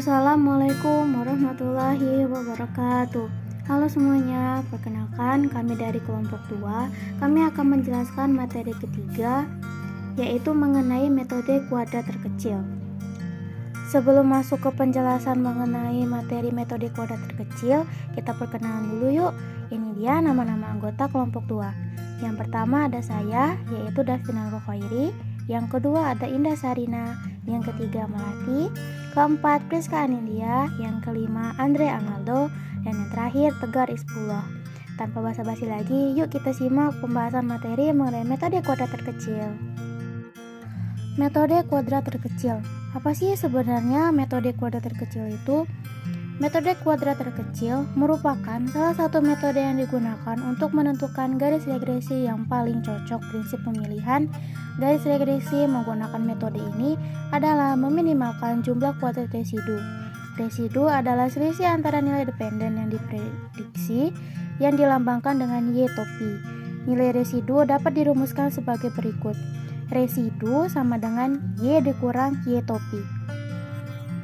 Assalamualaikum warahmatullahi wabarakatuh. Halo semuanya, perkenalkan kami dari kelompok 2. Kami akan menjelaskan materi ketiga, yaitu mengenai metode kuadrat terkecil. Sebelum masuk ke penjelasan mengenai materi metode kuadrat terkecil, kita perkenalan dulu yuk. Ini dia nama-nama anggota kelompok 2. Yang pertama ada saya, yaitu Davina Rokhairi. Yang kedua ada Indah Sarina. Yang ketiga Melati. Keempat Priska Anindya. Yang kelima Andre Amaldo. Dan yang terakhir Tegar Isbullah. Tanpa basa-basi lagi, yuk kita simak pembahasan materi mengenai metode kuadrat terkecil. Metode kuadrat terkecil. Apa sih sebenarnya metode kuadrat terkecil itu? Metode kuadrat terkecil merupakan salah satu metode yang digunakan untuk menentukan garis regresi yang paling cocok. Prinsip pemilihan garis regresi menggunakan metode ini adalah meminimalkan jumlah kuadrat residu. Residu adalah selisih antara nilai dependen yang diprediksi yang dilambangkan dengan Y topi. Nilai residu dapat dirumuskan sebagai berikut. Residu sama dengan Y dikurang Y topi.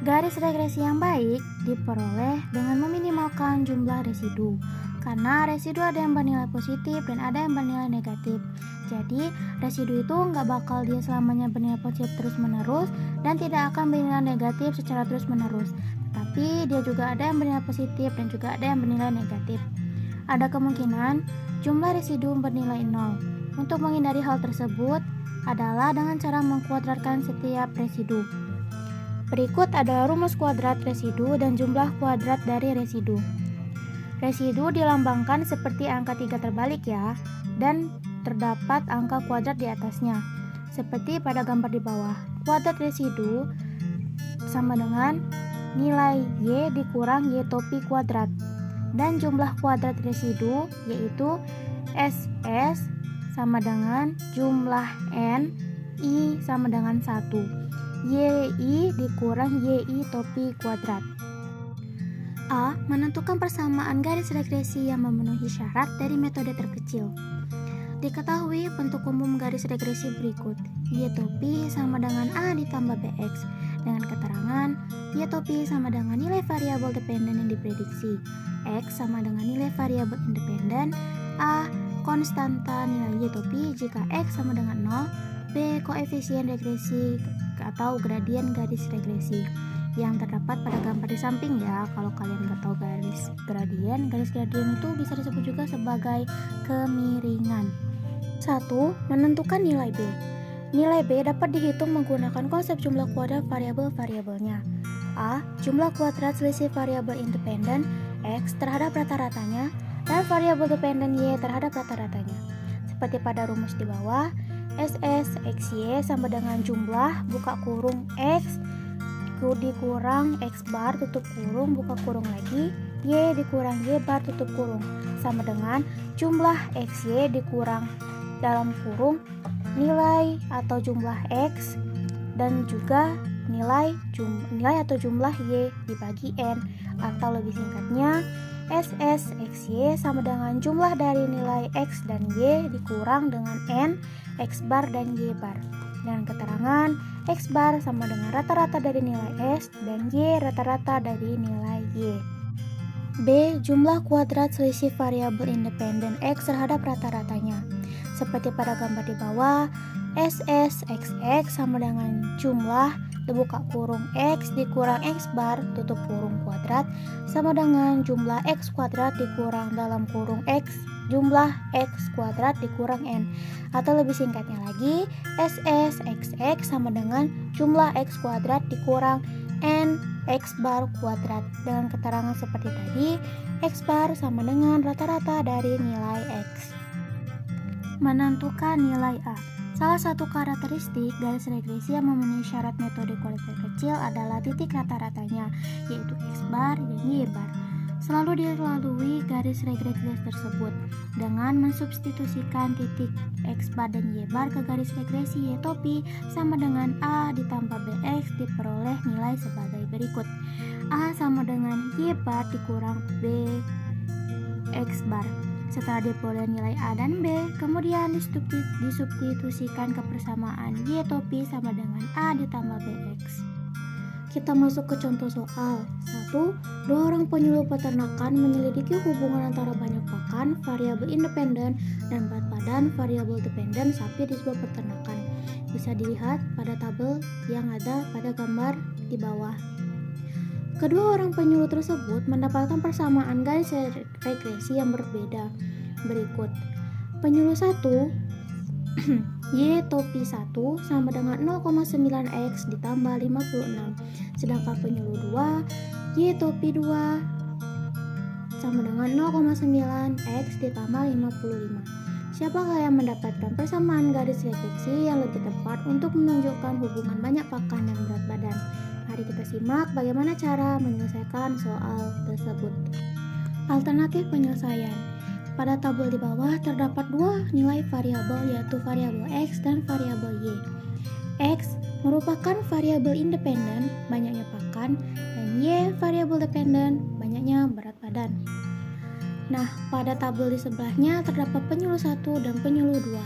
Garis regresi yang baik diperoleh dengan meminimalkan jumlah residu, karena residu ada yang bernilai positif dan ada yang bernilai negatif. Jadi residu itu nggak bakal dia selamanya bernilai positif terus menerus dan tidak akan bernilai negatif secara terus menerus. Tapi dia juga ada yang bernilai positif dan juga ada yang bernilai negatif. Ada kemungkinan jumlah residu bernilai 0. Untuk menghindari hal tersebut adalah dengan cara mengkuadratkan setiap residu. Berikut adalah rumus kuadrat residu dan jumlah kuadrat dari residu. Residu dilambangkan seperti angka 3 terbalik ya, dan terdapat angka kuadrat di atasnya. Seperti pada gambar di bawah. Kuadrat residu sama dengan nilai Y dikurang Y topi kuadrat. Dan jumlah kuadrat residu yaitu SS sama dengan jumlah N, I sama dengan 1. YI dikurang YI topi kuadrat. A. Menentukan persamaan garis regresi yang memenuhi syarat dari metode terkecil. Diketahui bentuk umum garis regresi berikut. Y topi sama dengan A ditambah BX dengan keterangan Y topi sama dengan nilai variabel dependen yang diprediksi. X sama dengan nilai variabel independen. A. Konstanta nilai Y topi jika X sama dengan 0. B. Koefisien regresi atau gradien garis regresi yang terdapat pada gambar di samping ya. Kalau kalian nggak tahu garis gradien itu bisa disebut juga sebagai kemiringan. 1. Menentukan nilai B. Nilai B dapat dihitung menggunakan konsep jumlah kuadrat variabel-variabelnya. A. Jumlah kuadrat selisih variabel independen X terhadap rata-ratanya dan variabel dependen Y terhadap rata-ratanya. Seperti pada rumus di bawah, SS XY sama dengan jumlah buka kurung X dikurang X bar tutup kurung buka kurung lagi Y dikurang Y bar tutup kurung sama dengan jumlah XY dikurang dalam kurung nilai atau jumlah X dan juga nilai atau jumlah Y dibagi N, atau lebih singkatnya SS XY sama dengan jumlah dari nilai X dan Y dikurang dengan N, X bar dan Y bar. Dan keterangan X bar sama dengan rata-rata dari nilai X dan Y rata-rata dari nilai Y. B. Jumlah kuadrat selisih variabel independen X terhadap rata-ratanya. Seperti pada gambar di bawah, SS XX sama dengan jumlah buka kurung X dikurang X bar tutup kurung kuadrat sama dengan jumlah X kuadrat dikurang dalam kurung X jumlah X kuadrat dikurang N, atau lebih singkatnya lagi SS XX sama dengan jumlah X kuadrat dikurang N X bar kuadrat dengan keterangan seperti tadi. X bar sama dengan rata-rata dari nilai X. Menentukan nilai A. Salah satu karakteristik garis regresi yang memenuhi syarat metode kuadrat terkecil adalah titik rata-ratanya, yaitu X bar dan Y bar. Selalu dilalui garis regresi tersebut dengan mensubstitusikan titik X bar dan Y bar ke garis regresi Y topi sama dengan A ditambah BX diperoleh nilai sebagai berikut. A sama dengan Y bar dikurang B X bar. Setelah diperoleh nilai A dan B, kemudian disubstitusikan ke persamaan Y topi sama dengan A ditambah BX. kita masuk ke contoh soal. 1. Dua orang penyuluh peternakan menyelidiki hubungan antara banyak pakan, variabel independen, dan berat badan, variabel dependen sapi di sebuah peternakan. Bisa dilihat pada tabel yang ada pada gambar di bawah. Kedua orang penyuluh tersebut mendapatkan persamaan garis regresi yang berbeda berikut. Penyuluh 1 Y topi 1 sama dengan 0,9x ditambah 56. Sedangkan penyuluh 2 Y topi 2 sama dengan 0,9x ditambah 55. Siapakah yang mendapatkan persamaan garis refleksi yang lebih tepat untuk menunjukkan hubungan banyak pakan dan berat badan? Mari kita simak bagaimana cara menyelesaikan soal tersebut. Alternatif penyelesaian. Pada tabel di bawah terdapat dua nilai variabel, yaitu variabel X dan variabel Y. X merupakan variabel independen, banyaknya pakan, dan Y variabel dependen, banyaknya berat badan. Nah, pada tabel di sebelahnya terdapat penyuluh 1 dan penyuluh 2.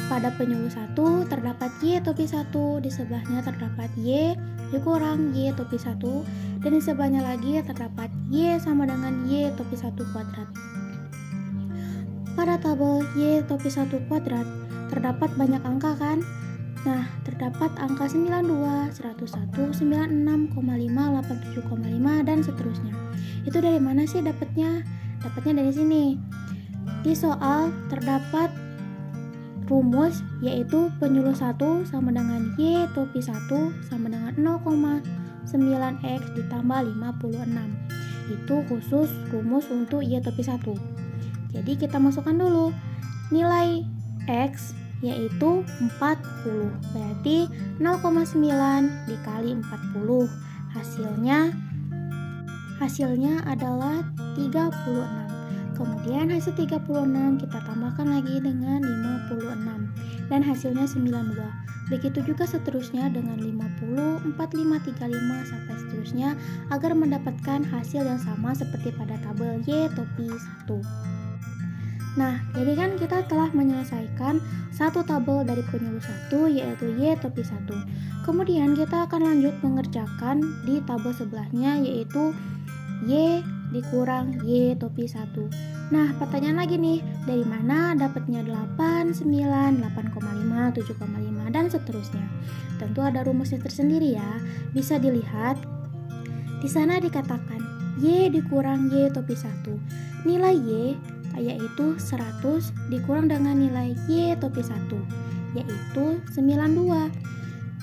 Pada penyuluh 1 terdapat Y topi 1, di sebelahnya terdapat Y dikurang Y topi 1, dan di sebelahnya lagi terdapat Y sama dengan Y topi 1 kuadrat. Pada tabel Y topi 1 kuadrat terdapat banyak angka kan? Nah, terdapat angka 92, 101, 96,5, 87,5, dan seterusnya. Itu dari mana sih dapatnya? Dapatnya dari sini. Di soal terdapat rumus, yaitu penyuluh 1 sama dengan Y topi 1 sama dengan 0,9x ditambah 56. Itu khusus rumus untuk Y topi 1. Jadi kita masukkan dulu nilai X, yaitu 40. Berarti 0,9 dikali 40. Hasilnya adalah 36. Kemudian hasil 36 kita tambahkan lagi dengan 56 dan hasilnya 92. Begitu juga seterusnya dengan 50, 45, 35 sampai seterusnya agar mendapatkan hasil yang sama seperti pada tabel Y topi 1. Nah, jadi kan kita telah menyelesaikan satu tabel dari penyuluh 1, yaitu Y topi 1. Kemudian kita akan lanjut mengerjakan di tabel sebelahnya, yaitu Y dikurang Y topi 1. Nah, pertanyaan lagi nih, dari mana dapatnya 8, 9, 8,5, 7,5, dan seterusnya? Tentu ada rumusnya tersendiri ya. Bisa dilihat di sana dikatakan Y dikurang Y topi 1. Nilai Y yaitu 100 dikurang dengan nilai Y topi 1, yaitu 92.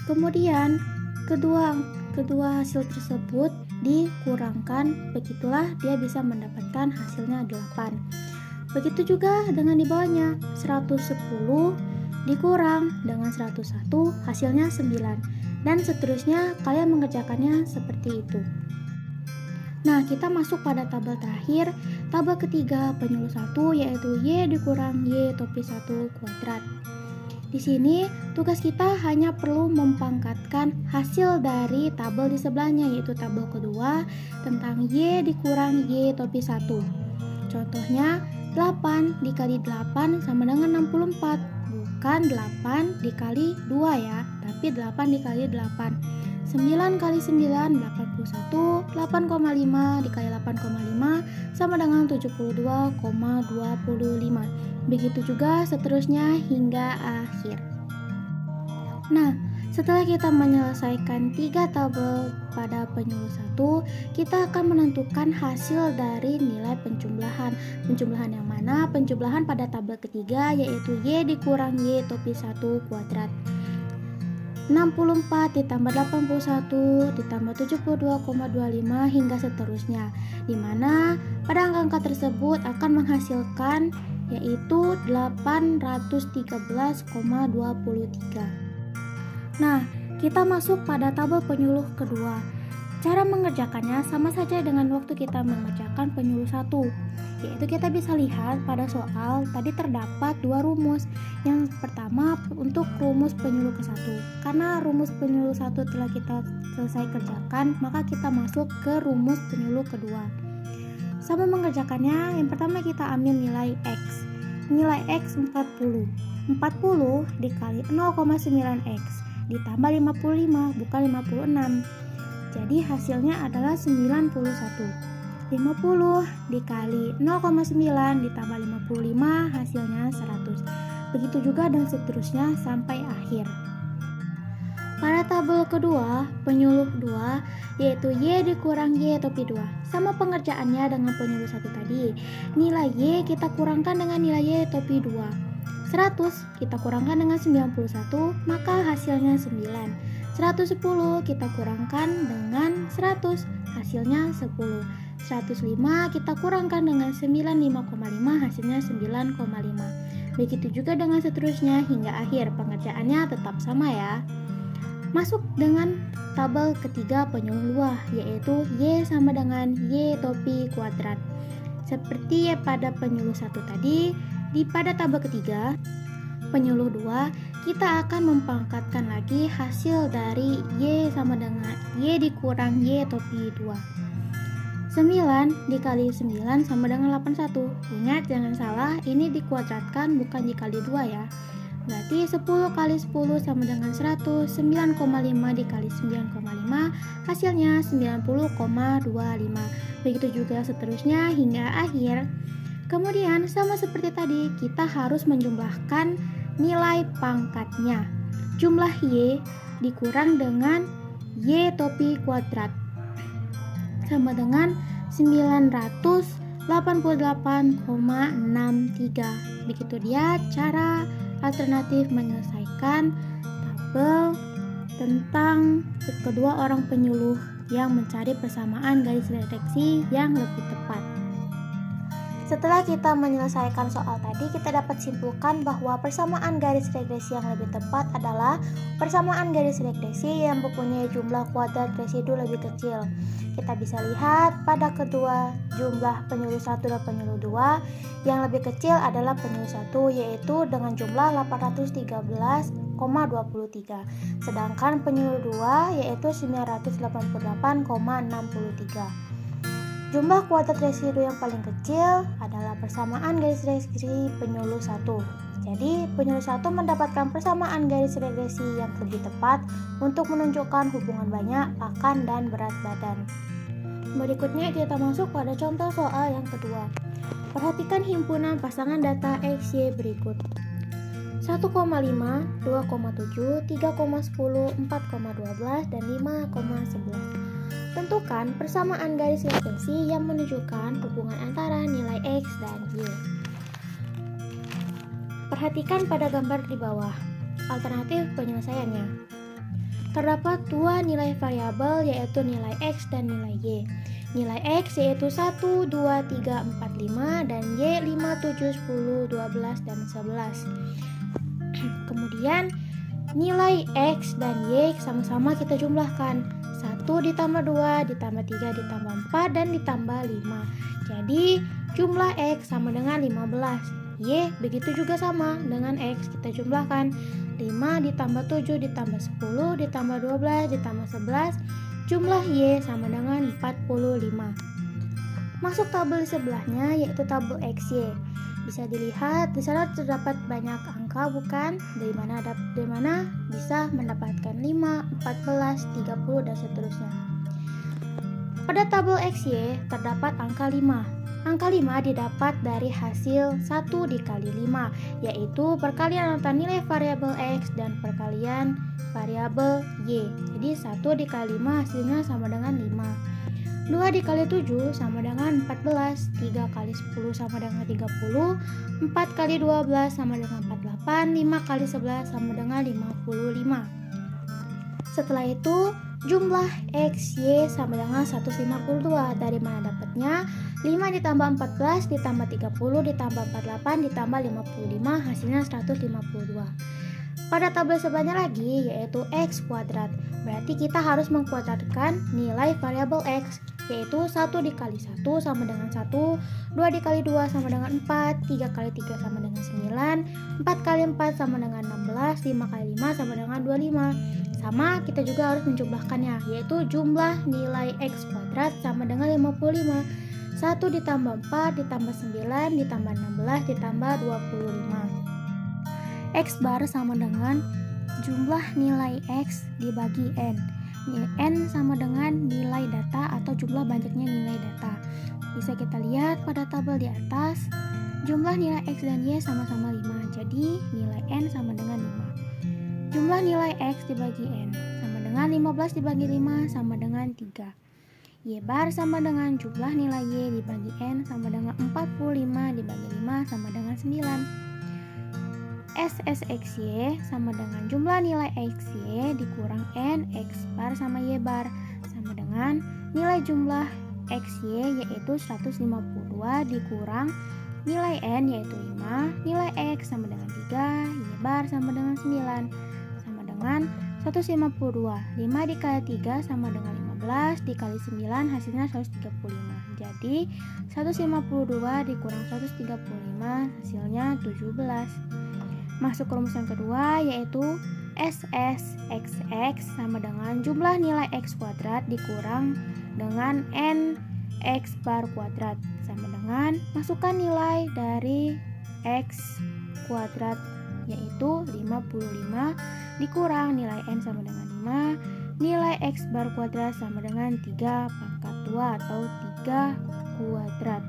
Kemudian kedua hasil tersebut dikurangkan, begitulah dia bisa mendapatkan hasilnya 8. Begitu juga dengan di bawahnya, 110 dikurang dengan 101, hasilnya 9, dan seterusnya kalian mengerjakannya seperti itu. Nah, kita masuk pada tabel terakhir, tabel ketiga penyuluh 1, yaitu Y dikurang Y topi 1 kuadrat. Di sini tugas kita hanya perlu mempangkatkan hasil dari tabel di sebelahnya, yaitu tabel kedua tentang Y dikurang Y topi 1. Contohnya 8 dikali 8 sama dengan 64, bukan 8 dikali 2 ya, tapi 8 dikali 8. 9 kali 9 81, 8,5 dikali 8,5 sama dengan 72,25. Begitu juga seterusnya hingga akhir. Nah, setelah kita menyelesaikan 3 tabel pada penyuluh 1, kita akan menentukan hasil dari nilai penjumlahan. Penjumlahan yang mana? Penjumlahan pada tabel ketiga, yaitu Y dikurang Y topi 1 kuadrat. 64 ditambah 81 ditambah 72,25 hingga seterusnya, di mana pada angka-angka tersebut akan menghasilkan yaitu 813,23. Nah, kita masuk pada tabel penyuluh kedua. Cara mengerjakannya sama saja dengan waktu kita mengerjakan penyuluh 1, yaitu kita bisa lihat pada soal tadi terdapat 2 rumus. Yang pertama untuk rumus penyuluh ke-1. Karena rumus penyuluh 1 telah kita selesai kerjakan, maka kita masuk ke rumus penyuluh kedua. Sama mengerjakannya, yang pertama kita ambil nilai X. Nilai X 40. 40 dikali 0,9x ditambah 55, bukan 56. Jadi hasilnya adalah 91. 50 dikali 0,9 ditambah 55 hasilnya 100. Begitu juga dan seterusnya sampai akhir. Pada tabel kedua, penyuluh 2 yaitu Y dikurang Y topi 2. Sama pengerjaannya dengan penyuluh 1 tadi. Nilai Y kita kurangkan dengan nilai Y topi 2. 100 kita kurangkan dengan 91, maka hasilnya 9. 110 kita kurangkan dengan 100, hasilnya 10. 105 kita kurangkan dengan 95,5, hasilnya 9,5. Begitu juga dengan seterusnya hingga akhir. Pengerjaannya tetap sama ya. Masuk dengan tabel ketiga penyuluh 2, yaitu Y sama dengan Y topi kuadrat. Seperti pada penyuluh 1 tadi, pada tabel ketiga penyuluh 2 kita akan mempangkatkan lagi hasil dari Y sama dengan Y dikurang Y topi 2. 9 dikali 9 sama dengan 81. Ingat jangan salah, ini dikuadratkan bukan dikali 2 ya. Berarti 10 kali 10 sama dengan 100. 9,5 dikali 9,5 hasilnya 90,25. Begitu juga seterusnya hingga akhir. Kemudian sama seperti tadi, kita harus menjumlahkan nilai pangkatnya. Jumlah Y dikurang dengan Y topi kuadrat sama dengan 988,63. Begitu dia cara alternatif menyelesaikan tabel tentang kedua orang penyuluh yang mencari persamaan garis redaksi yang lebih tepat. Setelah kita menyelesaikan soal tadi, kita dapat simpulkan bahwa persamaan garis regresi yang lebih tepat adalah persamaan garis regresi yang mempunyai jumlah kuadrat residu lebih kecil. Kita bisa lihat pada kedua jumlah penyuluh 1 dan penyuluh 2, yang lebih kecil adalah penyuluh 1 yaitu dengan jumlah 813,23, sedangkan penyuluh 2 yaitu 988,63. Jumlah kuadrat residu yang paling kecil adalah persamaan garis regresi penyuluh 1. Jadi, penyuluh 1 mendapatkan persamaan garis regresi yang lebih tepat untuk menunjukkan hubungan banyak, akan, dan berat badan. Berikutnya kita masuk pada contoh soal yang kedua. Perhatikan himpunan pasangan data X, Y berikut. 1,5, 2,7, 3,10, 4,12, dan 5,11. Tentukan persamaan garis regresi yang menunjukkan hubungan antara nilai X dan Y. Perhatikan pada gambar di bawah. Alternatif penyelesaiannya. Terdapat dua nilai variabel yaitu nilai X dan nilai Y. Nilai X yaitu 1, 2, 3, 4, 5 dan Y 5, 7, 10, 12, dan 11. Kemudian nilai X dan Y sama-sama kita jumlahkan. 1 ditambah 2 ditambah 3 ditambah 4 dan ditambah 5. Jadi jumlah X sama dengan 15. Y begitu juga sama dengan X, kita jumlahkan. 5 ditambah 7 ditambah 10 ditambah 12 ditambah 11. Jumlah Y sama dengan 45. Masuk tabel di sebelahnya yaitu tabel XY. Bisa dilihat di sana terdapat banyak angka, bukan? Dari mana bisa mendapatkan 5, 14, 30 dan seterusnya. Pada tabel XY terdapat angka 5. Angka 5 didapat dari hasil 1 dikali 5, yaitu perkalian antara nilai variabel X dan perkalian variabel Y. Jadi 1 dikali 5 hasilnya sama dengan 5. 2 dikali 7 sama dengan 14, 3 kali 10 sama dengan 30, 4 kali 12 sama dengan 48, 5 kali 11 sama dengan 55. Setelah itu, jumlah X, Y sama dengan 152. Dari mana dapatnya? 5 ditambah 14 ditambah 30 ditambah 48 ditambah 55 hasilnya 152. Pada tabel sebelahnya lagi yaitu X kuadrat. Berarti kita harus mengkuadratkan nilai variabel X, yaitu 1 dikali 1 sama dengan 1, 2 dikali 2 sama dengan 4, 3 kali 3 sama dengan 9, 4 kali 4 sama dengan 16, 5 kali 5 sama dengan 25. Sama, kita juga harus menjumlahkannya, yaitu jumlah nilai X kuadrat sama dengan 55. 1 ditambah 4 ditambah 9 ditambah 16 ditambah 25. X bar sama dengan jumlah nilai X dibagi N. N sama dengan nilai data atau jumlah banyaknya nilai data. Bisa kita lihat pada tabel di atas, jumlah nilai X dan Y sama-sama 5, jadi nilai N sama dengan 5. Jumlah nilai X dibagi N sama dengan 15 dibagi 5 sama dengan 3. Y bar sama dengan jumlah nilai Y dibagi N sama dengan 45 dibagi 5 sama dengan 9. SSXY sama dengan jumlah nilai XY dikurang N X bar sama Y bar sama dengan nilai jumlah XY yaitu 152 dikurang nilai N yaitu 5, nilai X sama dengan 3, Y bar sama dengan 9 sama dengan 152. 5 dikali 3 sama dengan 15 dikali 9 hasilnya 135. Jadi 152 dikurang 135 hasilnya 17. Masuk ke rumus yang kedua yaitu SSXX sama dengan jumlah nilai X kuadrat dikurang dengan N X bar kuadrat sama dengan masukkan nilai dari X kuadrat yaitu 55 dikurang nilai N sama dengan 5, nilai X bar kuadrat sama dengan 3 pangkat 2 atau 3 kuadrat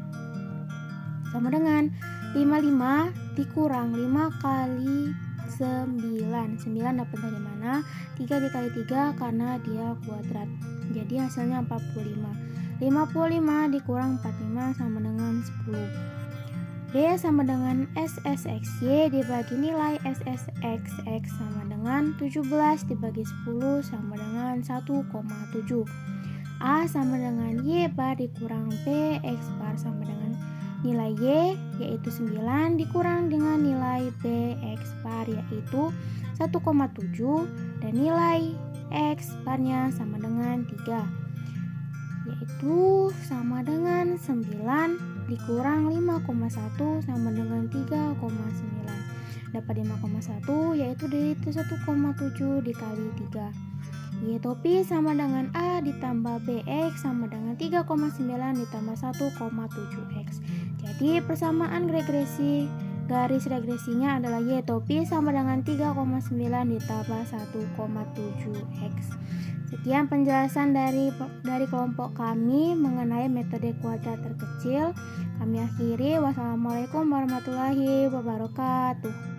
sama dengan 55 dikurang 5 kali 9. 9 dapat dari mana? 3 dikali 3 karena dia kuadrat. Jadi hasilnya 45. 55 dikurang 45 sama dengan 10. D sama dengan SSXY dibagi nilai SSXX sama dengan 17 dibagi 10 sama dengan 1,7. A sama dengan Y bar dikurang B X bar sama dengan nilai Y yaitu 9 dikurang dengan nilai B X bar yaitu 1,7 dan nilai X barnya sama dengan 3 yaitu sama dengan 9 dikurang 5,1 sama dengan 3,9. Dapat 5,1 yaitu dari 1,7 dikali 3. Y topi sama dengan A ditambah BX sama dengan 3,9 ditambah 1,7X. Jadi persamaan regresi garis regresinya adalah Y topi sama dengan 3,9 ditambah 1,7X. Sekian penjelasan dari kelompok kami mengenai metode kuadrat terkecil. Kami akhiri. Wassalamualaikum warahmatullahi wabarakatuh.